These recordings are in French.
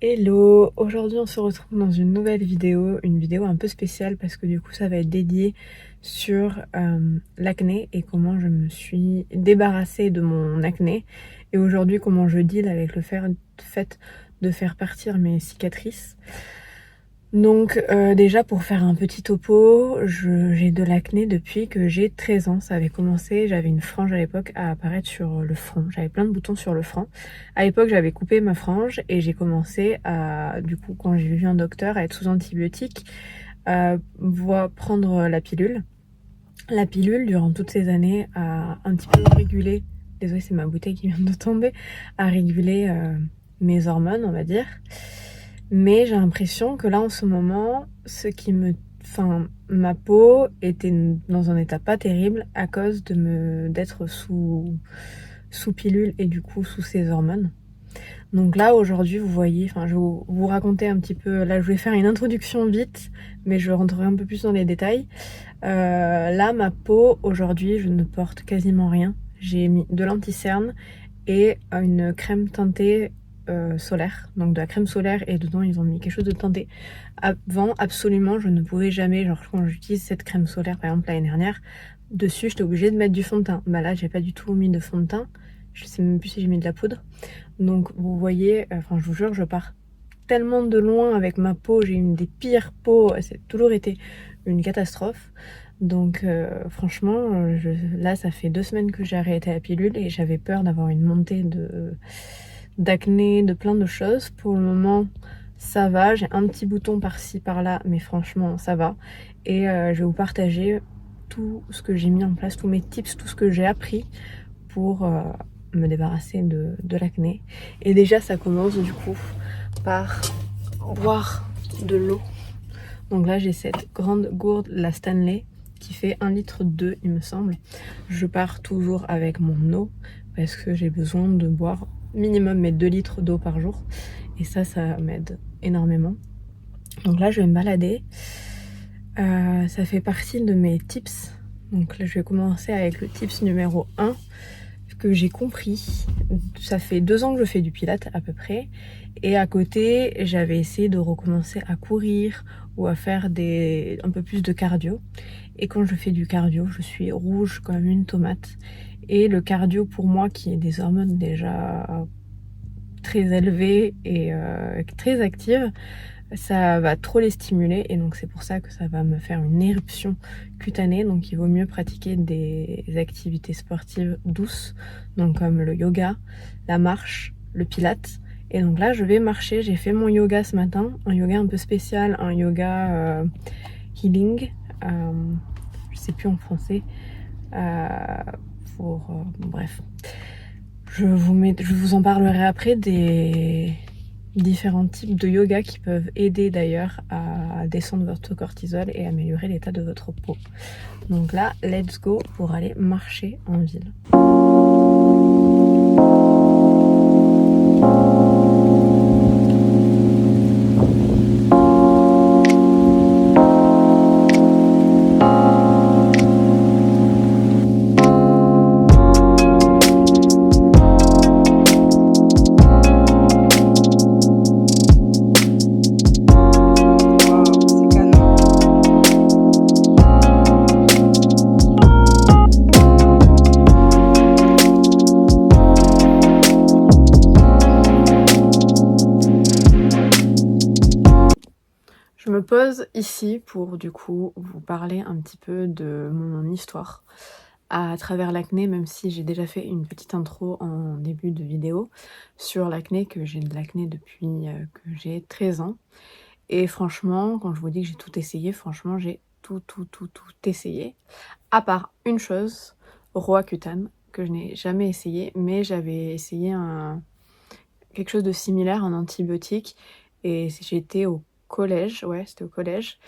Hello, aujourd'hui on se retrouve dans une nouvelle vidéo, une vidéo un peu spéciale parce que du coup ça va être dédié sur l'acné et comment je me suis débarrassée de mon acné et aujourd'hui comment je deal avec le fait de faire partir mes cicatrices. Donc déjà pour faire un petit topo, j'ai de l'acné depuis que j'ai 13 ans. Ça avait commencé, j'avais une frange à l'époque à apparaître sur le front. J'avais plein de boutons sur le front. À l'époque j'avais coupé ma frange et j'ai commencé à, du coup quand j'ai vu un docteur, à être sous antibiotiques, prendre la pilule. La pilule durant toutes ces années a un petit peu régulé, désolée c'est ma bouteille qui vient de tomber, a régulé mes hormones on va dire. Mais j'ai l'impression que là en ce moment, ma peau était dans un état pas terrible à cause d'être sous pilule et du coup sous ces hormones. Donc là aujourd'hui vous voyez, je vais vous raconter un petit peu, là je vais faire une introduction vite, mais je rentrerai un peu plus dans les détails. Là ma peau aujourd'hui je ne porte quasiment rien. J'ai mis de l'anti-cerne et une crème teintée solaire, donc de la crème solaire et dedans ils ont mis quelque chose de teinté. Avant absolument je ne pouvais jamais, genre quand j'utilise cette crème solaire par exemple l'année dernière, dessus j'étais obligée de mettre du fond de teint. Bah là j'ai pas du tout mis de fond de teint, je sais même plus si j'ai mis de la poudre. Donc vous voyez, je vous jure je pars tellement de loin avec ma peau, j'ai une des pires peaux, c'est toujours été une catastrophe. Donc franchement, là ça fait 2 semaines que j'ai arrêté la pilule et j'avais peur d'avoir une montée d'acné, de plein de choses. Pour le moment ça va, j'ai un petit bouton par-ci par-là, mais franchement ça va. Et je vais vous partager tout ce que j'ai mis en place, tous mes tips, tout ce que j'ai appris pour me débarrasser de l'acné. Et déjà ça commence du coup par boire de l'eau. Donc là j'ai cette grande gourde, la Stanley, qui fait 1,2 litre il me semble. Je pars toujours avec mon eau parce que j'ai besoin de boire minimum mes 2 litres d'eau par jour. Et ça m'aide énormément. Donc là je vais me balader. Ça fait partie de mes tips. Donc là je vais commencer avec le tips numéro 1 que j'ai compris. Ça fait 2 ans que je fais du pilates à peu près. Et à côté, j'avais essayé de recommencer à courir ou à faire un peu plus de cardio. Et quand je fais du cardio, je suis rouge comme une tomate. Et le cardio pour moi, qui est des hormones déjà très élevées et très actives, ça va trop les stimuler et donc c'est pour ça que ça va me faire une éruption cutanée. Donc il vaut mieux pratiquer des activités sportives douces, donc comme le yoga, la marche, le pilates. Et donc là je vais marcher, j'ai fait mon yoga ce matin, un yoga un peu spécial, un yoga healing, je sais plus en français, bref. Je vous en parlerai après des différents types de yoga qui peuvent aider d'ailleurs à descendre votre cortisol et améliorer l'état de votre peau. Donc là, let's go pour aller marcher en ville. Je me pose ici pour du coup vous parler un petit peu de mon histoire à travers l'acné, même si j'ai déjà fait une petite intro en début de vidéo sur l'acné, que j'ai de l'acné depuis que j'ai 13 ans. Et franchement, quand je vous dis que j'ai tout essayé, franchement j'ai tout essayé. À part une chose, Roaccutane, que je n'ai jamais essayé, mais j'avais essayé quelque chose de similaire, un antibiotique, et j'étais au collège, ouais c'était au collège,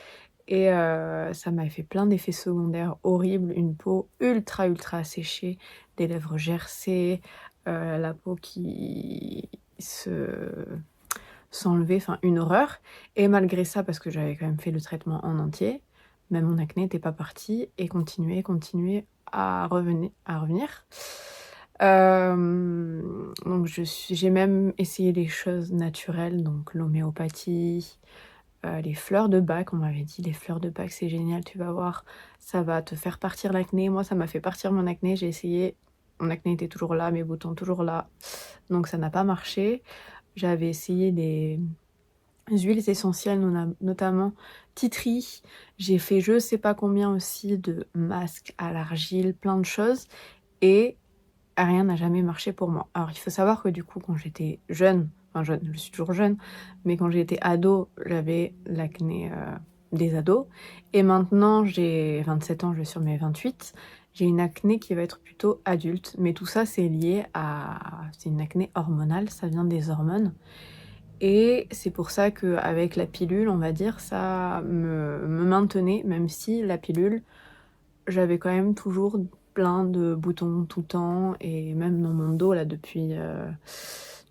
et ça m'avait fait plein d'effets secondaires horribles, une peau ultra asséchée, des lèvres gercées, la peau qui s'enlevait, enfin une horreur. Et malgré ça, parce que j'avais quand même fait le traitement en entier, même mon acné n'était pas parti et continuait à revenir. Donc j'ai même essayé des choses naturelles, donc l'homéopathie, les fleurs de Bach. On m'avait dit: «Les fleurs de Bach, c'est génial, tu vas voir, ça va te faire partir l'acné». Moi, ça m'a fait partir mon acné, j'ai essayé, mon acné était toujours là, mes boutons toujours là, donc ça n'a pas marché. J'avais essayé des huiles essentielles, notamment tea tree. J'ai fait je sais pas combien aussi de masques à l'argile, plein de choses et rien n'a jamais marché pour moi. Alors il faut savoir que du coup quand j'étais jeune, enfin jeune, je suis toujours jeune, mais quand j'étais ado, j'avais l'acné des ados. Et maintenant j'ai 27 ans, je vais sur mes 28, j'ai une acné qui va être plutôt adulte. Mais tout ça c'est lié à... c'est une acné hormonale, ça vient des hormones. Et c'est pour ça qu'avec la pilule, on va dire, ça me maintenait, même si la pilule, j'avais quand même toujours plein de boutons tout le temps, et même dans mon dos, là, depuis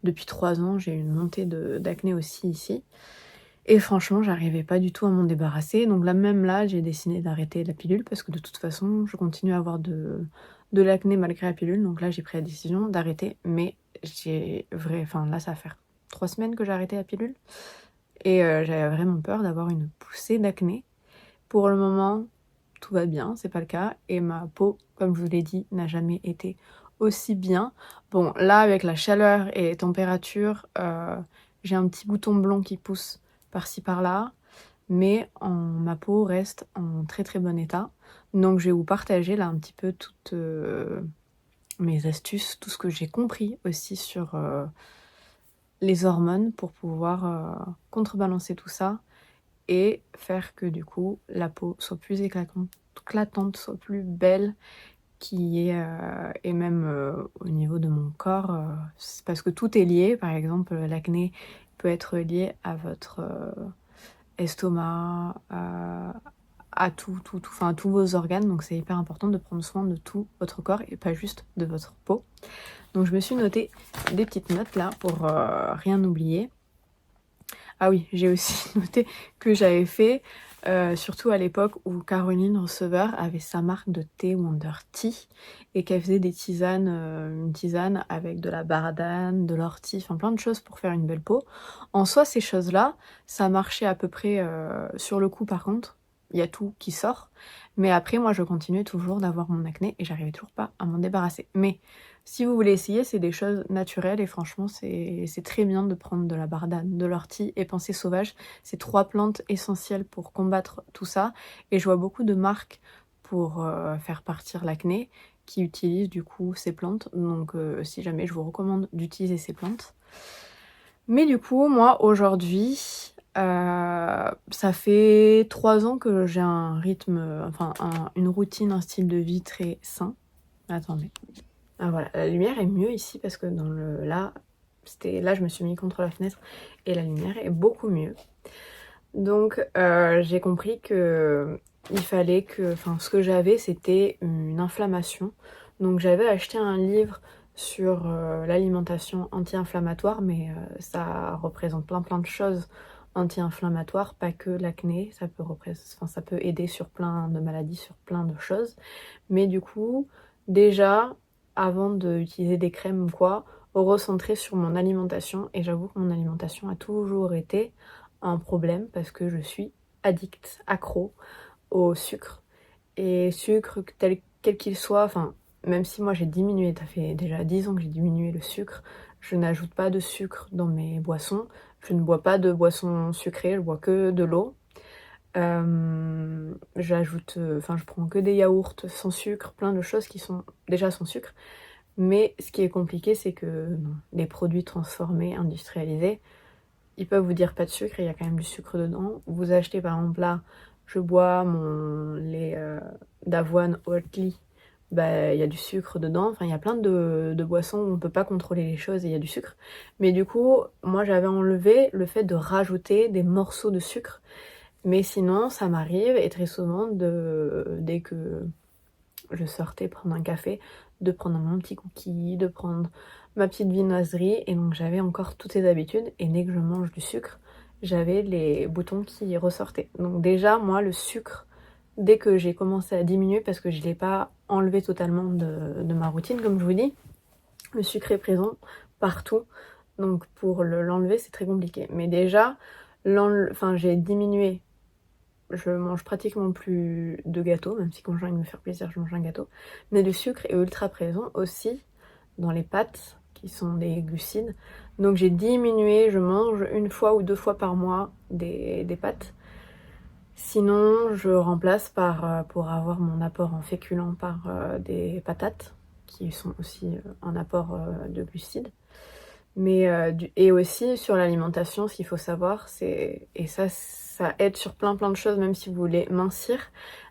3 ans, j'ai une montée d'acné aussi ici. Et franchement, j'arrivais pas du tout à m'en débarrasser. Donc là, même là, j'ai décidé d'arrêter la pilule, parce que de toute façon, je continue à avoir de l'acné malgré la pilule. Donc là, j'ai pris la décision d'arrêter, mais enfin là, ça va faire 3 semaines que j'ai arrêté la pilule. Et j'avais vraiment peur d'avoir une poussée d'acné. Pour le moment, tout va bien, c'est pas le cas. Et ma peau, comme je vous l'ai dit, n'a jamais été aussi bien. Bon, là, avec la chaleur et les températures, j'ai un petit bouton blond qui pousse par-ci par-là. Mais ma peau reste en très très bon état. Donc je vais vous partager là un petit peu toutes mes astuces, tout ce que j'ai compris aussi sur les hormones pour pouvoir contrebalancer tout ça et faire que du coup la peau soit plus éclatante, soit plus belle, et même au niveau de mon corps, c'est parce que tout est lié. Par exemple, l'acné peut être lié à votre estomac, à enfin à tous vos organes, donc c'est hyper important de prendre soin de tout votre corps et pas juste de votre peau. Donc je me suis noté des petites notes là pour rien oublier. Ah oui, j'ai aussi noté que j'avais fait, surtout à l'époque où Caroline Receveur avait sa marque de thé Wonder Tea et qu'elle faisait des tisanes, une tisane avec de la bardane, de l'ortie, enfin plein de choses pour faire une belle peau. En soi, ces choses-là, ça marchait à peu près sur le coup. Par contre, il y a tout qui sort. Mais après, moi, je continuais toujours d'avoir mon acné et j'arrivais toujours pas à m'en débarrasser. Mais si vous voulez essayer, c'est des choses naturelles et franchement, c'est très bien de prendre de la bardane, de l'ortie et pensée sauvage. C'est 3 plantes essentielles pour combattre tout ça. Et je vois beaucoup de marques pour faire partir l'acné qui utilisent du coup ces plantes. Donc si jamais, je vous recommande d'utiliser ces plantes. Mais du coup, moi aujourd'hui, ça fait 3 ans que j'ai un rythme, enfin une routine, un style de vie très sain. Attendez. Ah voilà, la lumière est mieux ici parce que là, je me suis mis contre la fenêtre et la lumière est beaucoup mieux. Donc j'ai compris que il fallait que, enfin ce que j'avais c'était une inflammation. Donc j'avais acheté un livre sur l'alimentation anti-inflammatoire, mais ça représente plein de choses anti-inflammatoires, pas que l'acné, ça peut aider sur plein de maladies, sur plein de choses. Mais du coup, déjà, avant d'utiliser des crèmes ou quoi, recentrer sur mon alimentation. Et j'avoue que mon alimentation a toujours été un problème parce que je suis accro au sucre. Et sucre, quel qu'il soit, enfin, même si moi j'ai diminué, ça fait déjà 10 ans que j'ai diminué le sucre, je n'ajoute pas de sucre dans mes boissons. Je ne bois pas de boissons sucrées, je bois que de l'eau. Je prends que des yaourts sans sucre, plein de choses qui sont déjà sans sucre. Mais ce qui est compliqué, c'est que non, les produits transformés, industrialisés, ils peuvent vous dire pas de sucre et il y a quand même du sucre dedans. Vous achetez par exemple là, je bois mon lait d'avoine Oatly, bah il y a du sucre dedans. Enfin, il y a plein de boissons où on peut pas contrôler les choses et il y a du sucre. Mais du coup, moi j'avais enlevé le fait de rajouter des morceaux de sucre. Mais sinon, ça m'arrive, et très souvent, dès que je sortais prendre un café, de prendre mon petit cookie, de prendre ma petite viennoiserie. Et donc j'avais encore toutes ces habitudes, et dès que je mange du sucre, j'avais les boutons qui ressortaient. Donc déjà, moi, le sucre, dès que j'ai commencé à diminuer, parce que je ne l'ai pas enlevé totalement de ma routine, comme je vous dis, Le sucre est présent partout, donc pour l'enlever c'est très compliqué. Mais déjà, j'ai diminué. Je mange pratiquement plus de gâteaux, même si quand j'ai envie de me faire plaisir, je mange un gâteau. Mais le sucre est ultra présent aussi dans les pâtes, qui sont des glucides. Donc j'ai diminué, je mange 1 fois ou 2 fois par mois des pâtes. Sinon, je remplace pour avoir mon apport en féculents par des patates, qui sont aussi un apport de glucides. Et aussi sur l'alimentation, ce qu'il faut savoir, et ça aide sur plein de choses, même si vous voulez mincir,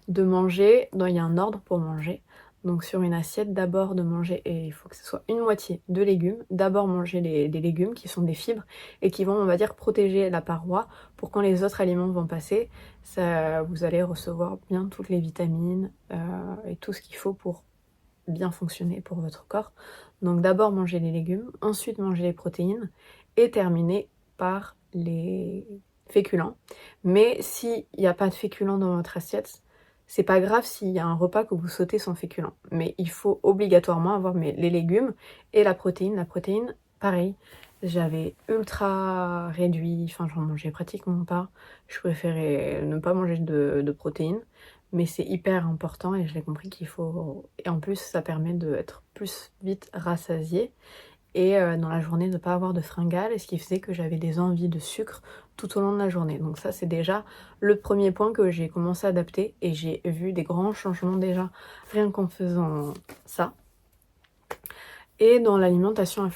de manger, il y a un ordre pour manger. Donc sur une assiette, d'abord de manger, et il faut que ce soit une moitié de légumes, d'abord manger des légumes qui sont des fibres et qui vont, on va dire, protéger la paroi pour quand les autres aliments vont passer, vous allez recevoir bien toutes les vitamines et tout ce qu'il faut pour bien fonctionner pour votre corps. Donc d'abord manger les légumes, ensuite manger les protéines et terminer par les féculents. Mais s'il n'y a pas de féculents dans votre assiette, c'est pas grave s'il y a un repas que vous sautez sans féculents. Mais il faut obligatoirement avoir les légumes et la protéine. La protéine, pareil, j'avais ultra réduit, j'en mangeais pratiquement pas. Je préférais ne pas manger de protéines. Mais c'est hyper important et je l'ai compris qu'il faut... Et en plus, ça permet d'être plus vite rassasié et dans la journée de ne pas avoir de fringales, et ce qui faisait que j'avais des envies de sucre tout au long de la journée. Donc ça, c'est déjà le premier point que j'ai commencé à adapter et j'ai vu des grands changements déjà rien qu'en faisant ça. Et dans l'alimentation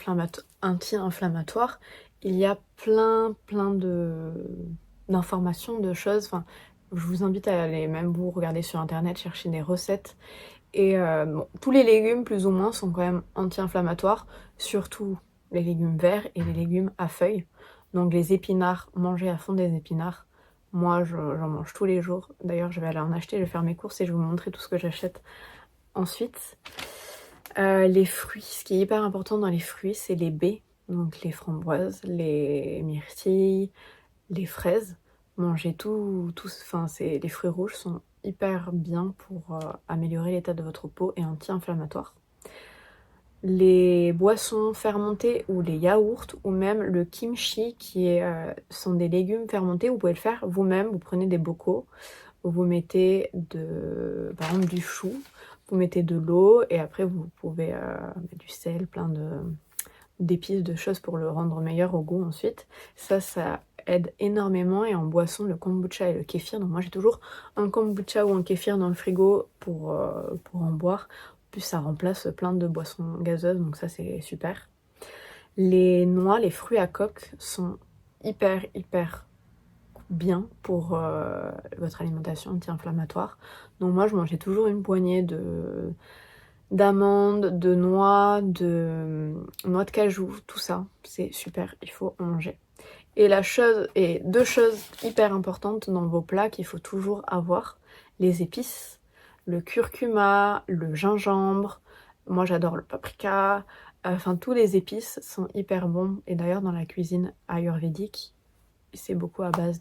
anti-inflammatoire, il y a plein d'informations, de choses. Je vous invite à aller même vous regarder sur internet, chercher des recettes. Et tous les légumes plus ou moins sont quand même anti-inflammatoires, surtout les légumes verts et les légumes à feuilles. Donc les épinards, manger à fond des épinards. Moi j'en mange tous les jours. D'ailleurs je vais aller en acheter, je vais faire mes courses et je vais vous montrer tout ce que j'achète ensuite. Les fruits, ce qui est hyper important dans les fruits, c'est les baies. Donc les framboises, les myrtilles, les fraises. Mangez les fruits rouges sont hyper bien pour améliorer l'état de votre peau et anti-inflammatoire. Les boissons fermentées ou les yaourts ou même le kimchi sont des légumes fermentés, vous pouvez le faire vous-même, vous prenez des bocaux, vous mettez par exemple du chou, vous mettez de l'eau et après vous pouvez mettre du sel, plein d'épices, de choses pour le rendre meilleur au goût ensuite. Ça aide énormément. Et en boisson, le kombucha et le kéfir, donc moi j'ai toujours un kombucha ou un kéfir dans le frigo pour en boire. En plus ça remplace plein de boissons gazeuses, donc ça c'est super. Les noix, les fruits à coque sont hyper bien pour votre alimentation anti-inflammatoire. Donc moi je mangeais toujours une poignée d'amandes, de noix de cajou, tout ça, c'est super, il faut en manger. Et 2 choses hyper importantes dans vos plats qu'il faut toujours avoir, les épices, le curcuma, le gingembre, moi j'adore le paprika, tous les épices sont hyper bons. Et d'ailleurs dans la cuisine ayurvédique, c'est beaucoup à base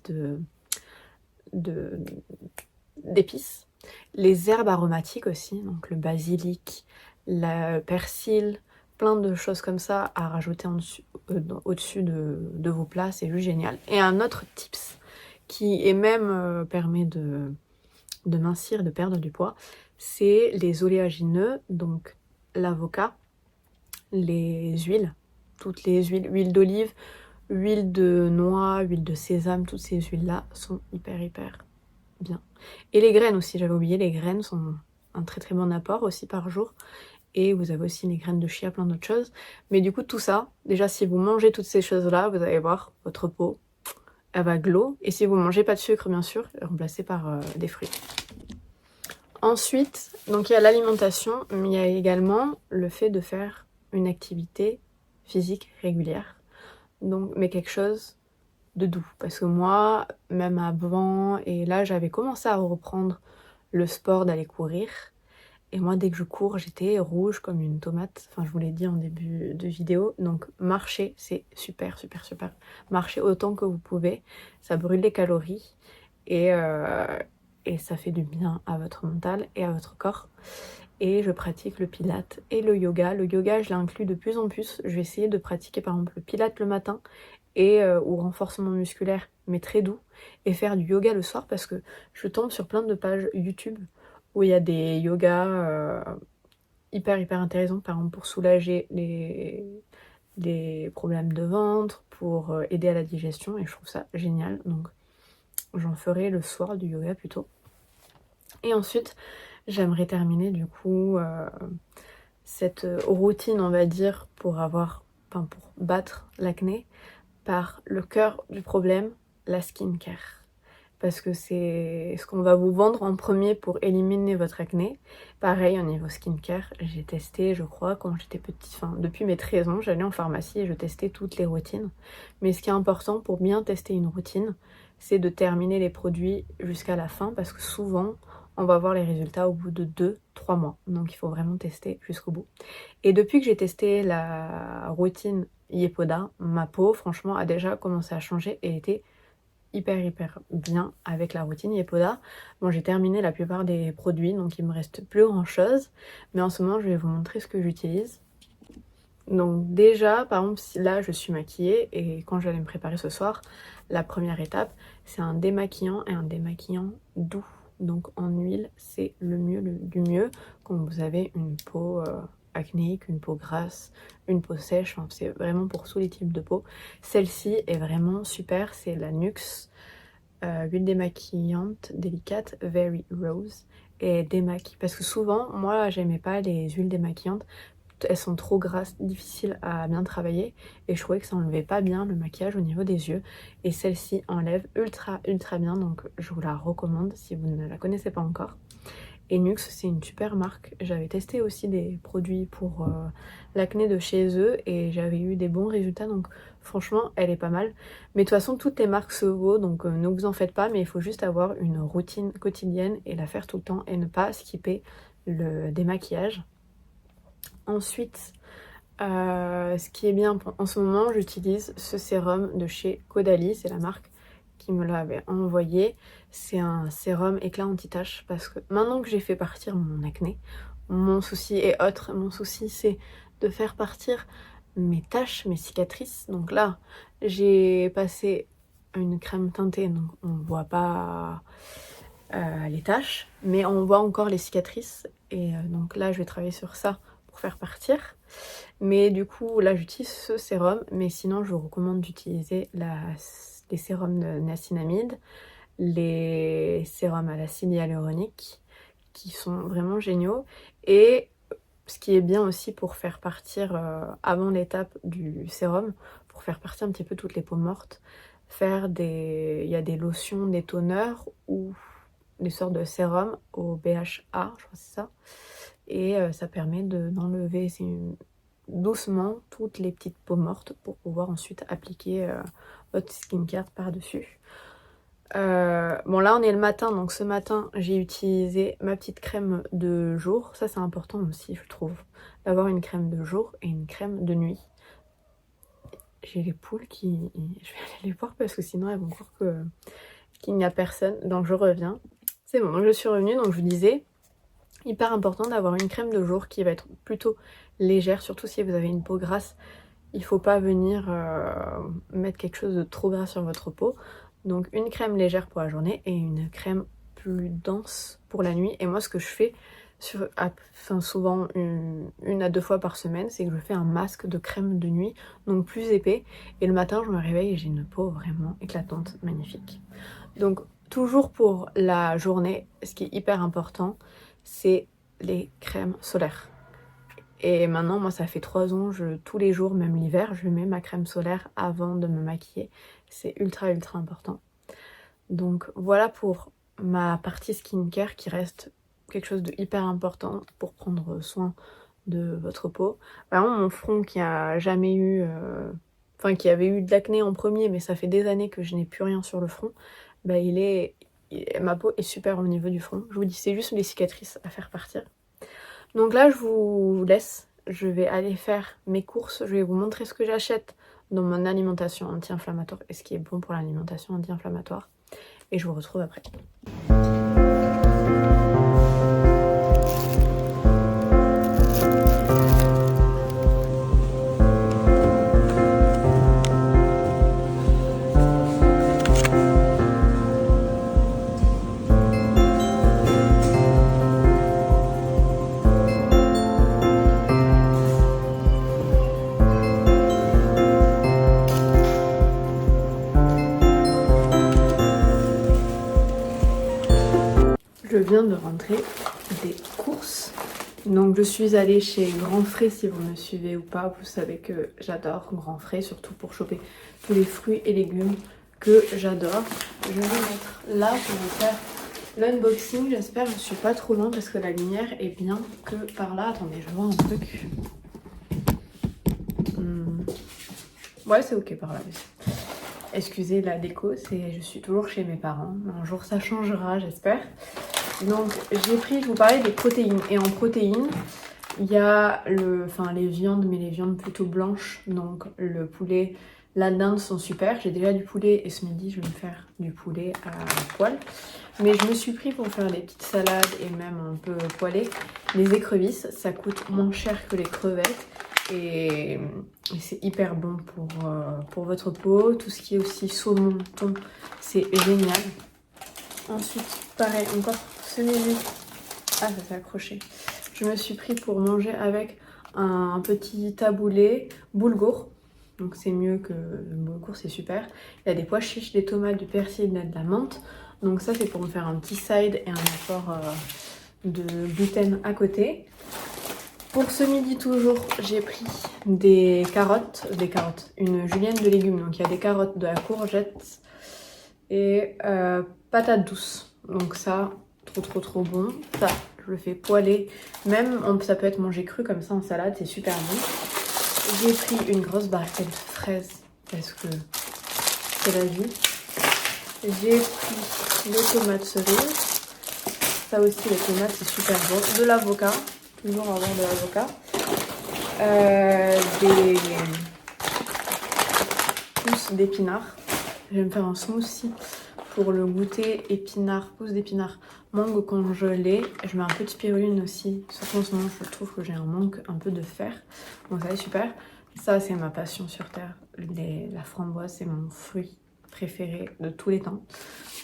d'épices. Les herbes aromatiques aussi, donc le basilic, le persil, plein de choses comme ça à rajouter au-dessus de vos plats, c'est juste génial. Et un autre tips qui permet de mincir, de perdre du poids, c'est les oléagineux, donc l'avocat, les huiles, toutes les huiles, huile d'olive, huile de noix, huile de sésame, toutes ces huiles-là sont hyper bien. Et les graines aussi, j'avais oublié, les graines sont un très bon apport aussi par jour. Et vous avez aussi les graines de chia, plein d'autres choses. Mais du coup, tout ça, déjà si vous mangez toutes ces choses-là, vous allez voir, votre peau, elle va glow. Et si vous mangez pas de sucre, bien sûr, remplacé par des fruits. Ensuite, donc il y a l'alimentation, mais il y a également le fait de faire une activité physique régulière. Mais quelque chose de doux. Parce que moi, même avant, et là j'avais commencé à reprendre le sport d'aller courir. Et moi, dès que je cours, j'étais rouge comme une tomate. Je vous l'ai dit en début de vidéo. Donc marcher, c'est super. Marchez autant que vous pouvez. Ça brûle les calories et ça fait du bien à votre mental et à votre corps. et je pratique le pilate et le yoga. Le yoga, je l'inclus de plus en plus. Je vais essayer de pratiquer par exemple le pilate le matin et ou renforcement musculaire, mais très doux, et faire du yoga le soir parce que je tombe sur plein de pages YouTube où il y a des yogas hyper intéressants, par exemple pour soulager les problèmes de ventre, pour aider à la digestion, et je trouve ça génial. Donc j'en ferai le soir du yoga plutôt. Et ensuite, j'aimerais terminer du coup cette routine, on va dire, pour battre l'acné par le cœur du problème, la skincare. Parce que c'est ce qu'on va vous vendre en premier pour éliminer votre acné. Pareil, au niveau skincare, j'ai testé, je crois, quand j'étais petite, depuis mes 13 ans, j'allais en pharmacie et je testais toutes les routines. Mais ce qui est important pour bien tester une routine, c'est de terminer les produits jusqu'à la fin, parce que souvent, on va voir les résultats au bout de 2-3 mois. Donc il faut vraiment tester jusqu'au bout. Et depuis que j'ai testé la routine Yepoda, ma peau, franchement, a déjà commencé à changer et était hyper bien avec la routine Yepoda. Bon, j'ai terminé la plupart des produits, donc il me reste plus grand chose. Mais en ce moment, je vais vous montrer ce que j'utilise. Donc déjà, par exemple, là, je suis maquillée et quand j'allais me préparer ce soir, la première étape, c'est un démaquillant et un démaquillant doux. Donc en huile, c'est le mieux du mieux quand vous avez une peau acnéique, une peau grasse, une peau sèche, c'est vraiment pour tous les types de peau. Celle-ci est vraiment super, c'est la NYX huile démaquillante délicate Very Rose, et démaquille, parce que souvent, moi j'aimais pas les huiles démaquillantes, elles sont trop grasses, difficiles à bien travailler, et je trouvais que ça enlevait pas bien le maquillage au niveau des yeux, et celle-ci enlève ultra bien, donc je vous la recommande si vous ne la connaissez pas encore. Et NYX, c'est une super marque. J'avais testé aussi des produits pour l'acné de chez eux et j'avais eu des bons résultats, donc franchement, elle est pas mal. Mais de toute façon, toutes les marques se vaut, donc ne vous en faites pas, mais il faut juste avoir une routine quotidienne et la faire tout le temps et ne pas skipper le démaquillage. Ensuite, ce qui est bien en ce moment, j'utilise ce sérum de chez Caudalie, c'est la marque qui me l'avait envoyé. C'est un sérum éclat anti-tache parce que maintenant que j'ai fait partir mon acné, mon souci est autre. Mon souci, c'est de faire partir mes taches, mes cicatrices. Donc là, j'ai passé une crème teintée, donc on ne voit pas les taches, mais on voit encore les cicatrices. Et donc là, je vais travailler sur ça pour faire partir. Mais du coup, là, j'utilise ce sérum, mais sinon, je vous recommande d'utiliser les sérums de niacinamide, les sérums à l'acide hyaluronique, qui sont vraiment géniaux. Et ce qui est bien aussi pour faire partir, avant l'étape du sérum, pour faire partir un petit peu toutes les peaux mortes, il y a des lotions, des toners ou des sortes de sérums au BHA, je crois que c'est ça. Et ça permet d'enlever doucement toutes les petites peaux mortes pour pouvoir ensuite appliquer votre skincare par-dessus. Bon, là on est le matin, donc ce matin j'ai utilisé ma petite crème de jour. Ça c'est important aussi, je trouve, d'avoir une crème de jour et une crème de nuit. J'ai les poules qui... Je vais aller les voir parce que sinon elles vont croire qu'il n'y a personne. Donc je reviens. C'est bon, donc je suis revenue, donc je vous disais, hyper important d'avoir une crème de jour qui va être plutôt légère, surtout si vous avez une peau grasse. Il ne faut pas venir mettre quelque chose de trop gras sur votre peau. Donc une crème légère pour la journée et une crème plus dense pour la nuit. Et moi ce que je fais souvent une à deux fois par semaine, c'est que je fais un masque de crème de nuit, donc plus épais. Et le matin je me réveille et j'ai une peau vraiment éclatante, magnifique. Donc toujours pour la journée, ce qui est hyper important, c'est les crèmes solaires. Et maintenant, moi, ça fait 3 ans, tous les jours, même l'hiver, je mets ma crème solaire avant de me maquiller. C'est ultra important. Donc voilà pour ma partie skincare qui reste quelque chose de hyper important pour prendre soin de votre peau. Par exemple, mon front qui a jamais eu... qui avait eu de l'acné en premier, mais ça fait des années que je n'ai plus rien sur le front, ma peau est super au niveau du front. Je vous dis, c'est juste les cicatrices à faire partir. Donc là, je vous laisse. Je vais aller faire mes courses. Je vais vous montrer ce que j'achète dans mon alimentation anti-inflammatoire et ce qui est bon pour l'alimentation anti-inflammatoire. Et je vous retrouve après. je viens de rentrer des courses. Donc je suis allée chez Grand Frais, si vous me suivez ou pas, vous savez que j'adore Grand Frais, surtout pour choper tous les fruits et légumes que j'adore. Je vais mettre là pour vous faire l'unboxing, j'espère que je suis pas trop loin parce que la lumière est bien que par là. Attendez, je vois un truc. Ouais, c'est ok par là. Excusez la déco, je suis toujours chez mes parents. Un jour ça changera, j'espère. Donc j'ai pris, je vous parlais des protéines. Et en protéines, il y a les viandes, mais les viandes plutôt blanches. Donc le poulet, la dinde sont super. J'ai déjà du poulet et ce midi je vais me faire du poulet à poêle. Mais je me suis pris pour faire des petites salades et même un peu poêlées. Les écrevisses, ça coûte moins cher que les crevettes. Et c'est hyper bon pour votre peau. Tout ce qui est aussi saumon, thon, c'est génial. Ensuite, pareil, encore ce menu. Ah, ça s'est accroché. Je me suis pris pour manger avec un petit taboulé boulgour. Donc c'est mieux que le boulgour, c'est super. Il y a des pois chiches, des tomates, du persil, de la menthe. Donc ça, c'est pour me faire un petit side et un apport de gluten à côté. Pour ce midi toujours, j'ai pris des carottes, une julienne de légumes. Donc il y a des carottes, de la courgette et patates douces. Donc ça, trop bon. Ça, je le fais poêler. Même, ça peut être mangé cru comme ça en salade, c'est super bon. J'ai pris une grosse barquette de fraises parce que c'est la vie. J'ai pris les tomates cerises. Ça aussi, les tomates, c'est super bon. De l'avocat. Toujours avoir de l'avocat. Des pousses d'épinards. Je vais me faire un smoothie pour le goûter épinards, pousses d'épinards, mangue congelée. Je mets un peu de spiruline aussi. Surtout en ce moment, je trouve que j'ai un manque un peu de fer. Donc ça est super. Ça, c'est ma passion sur terre. La framboise, c'est mon fruit préféré de tous les temps.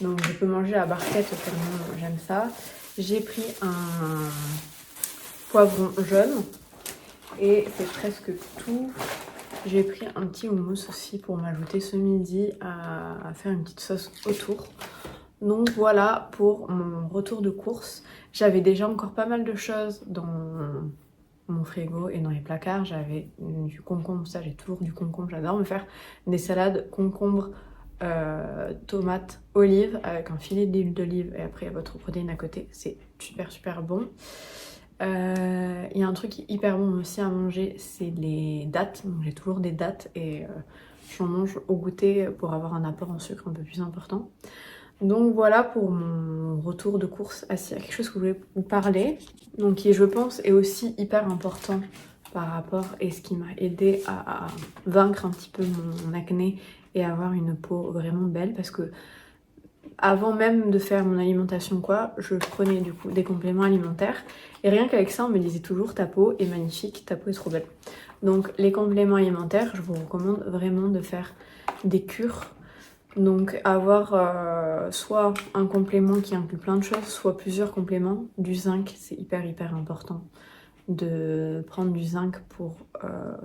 Donc je peux manger à barquette tellement j'aime ça. J'ai pris un poivron jaune et c'est presque tout. J'ai pris un petit houmous aussi pour m'ajouter ce midi à faire une petite sauce autour. Donc voilà pour mon retour de course. J'avais déjà encore pas mal de choses dans mon frigo et dans les placards. J'avais du concombre, ça j'ai toujours du concombre. J'adore me faire des salades concombre, tomates, olives avec un filet d'huile d'olive et après votre protéine à côté. C'est super bon. Il y a un truc qui est hyper bon aussi à manger, c'est les dattes. Donc j'ai toujours des dattes et j'en mange au goûter pour avoir un apport en sucre un peu plus important. Donc voilà pour mon retour de course. Ah si, il y a quelque chose que je voulais vous parler, donc qui je pense est aussi hyper important par rapport et ce qui m'a aidé à vaincre un petit peu mon acné et avoir une peau vraiment belle, parce que avant même de faire mon alimentation je prenais du coup des compléments alimentaires et rien qu'avec ça on me disait toujours ta peau est magnifique, ta peau est trop belle. Donc les compléments alimentaires, je vous recommande vraiment de faire des cures. Donc avoir soit un complément qui inclut plein de choses, soit plusieurs compléments. Du zinc, c'est hyper important de prendre du zinc pour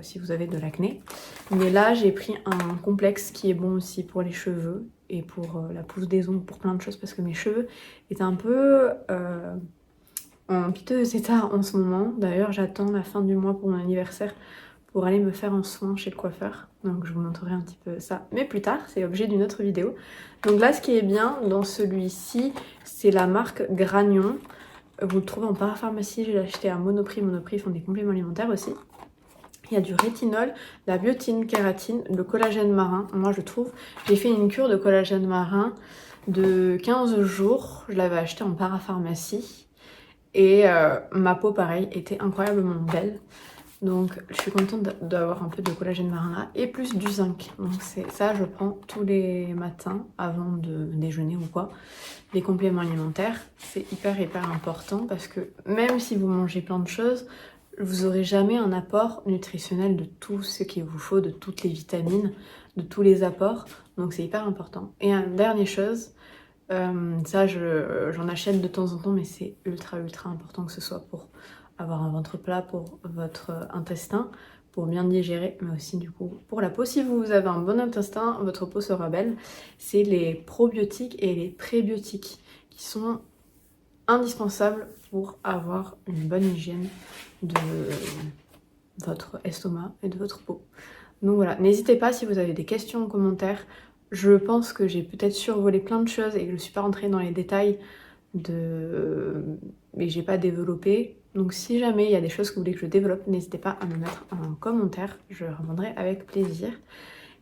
si vous avez de l'acné. Mais là j'ai pris un complexe qui est bon aussi pour les cheveux et pour la pousse des ongles, pour plein de choses, parce que mes cheveux étaient un peu en piteux état en ce moment. D'ailleurs j'attends la fin du mois pour mon anniversaire pour aller me faire un soin chez le coiffeur. Donc je vous montrerai un petit peu ça, mais plus tard, c'est l'objet d'une autre vidéo. Donc là ce qui est bien dans celui-ci, c'est la marque Gragnon. Vous le trouvez en parapharmacie, je l'ai acheté à Monoprix. Monoprix font des compléments alimentaires aussi. Il y a du rétinol, la biotine, kératine, le collagène marin. Moi je trouve, j'ai fait une cure de collagène marin de 15 jours. Je l'avais acheté en parapharmacie. Et ma peau pareil était incroyablement belle. Donc je suis contente d'avoir un peu de collagène marin là. Et plus du zinc. Donc c'est ça, je prends tous les matins avant de déjeuner ou quoi. Les compléments alimentaires, c'est hyper important parce que même si vous mangez plein de choses, vous n'aurez jamais un apport nutritionnel de tout ce qu'il vous faut, de toutes les vitamines, de tous les apports. Donc c'est hyper important. Et une dernière chose, ça j'en achète de temps en temps, mais c'est ultra important que ce soit pour avoir un ventre plat, pour votre intestin, pour bien digérer, mais aussi du coup pour la peau. Si vous avez un bon intestin, votre peau sera belle. C'est les probiotiques et les prébiotiques qui sont indispensable pour avoir une bonne hygiène de votre estomac et de votre peau. Donc voilà, n'hésitez pas si vous avez des questions en commentaire. Je pense que j'ai peut-être survolé plein de choses et que je ne suis pas rentrée dans les détails mais j'ai pas développé. Donc si jamais il y a des choses que vous voulez que je développe, n'hésitez pas à me mettre un commentaire, je répondrai avec plaisir.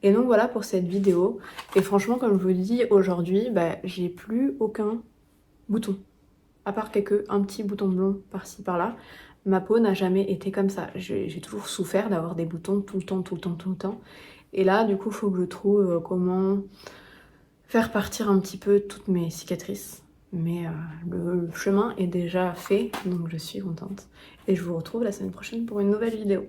Et donc voilà pour cette vidéo. Et franchement, comme je vous dis, aujourd'hui, j'ai plus aucun bouton. À part un petit bouton blond par-ci par-là. Ma peau n'a jamais été comme ça. J'ai toujours souffert d'avoir des boutons tout le temps, tout le temps, tout le temps. Et là, du coup, il faut que je trouve comment faire partir un petit peu toutes mes cicatrices. Mais le chemin est déjà fait, donc je suis contente. Et je vous retrouve la semaine prochaine pour une nouvelle vidéo.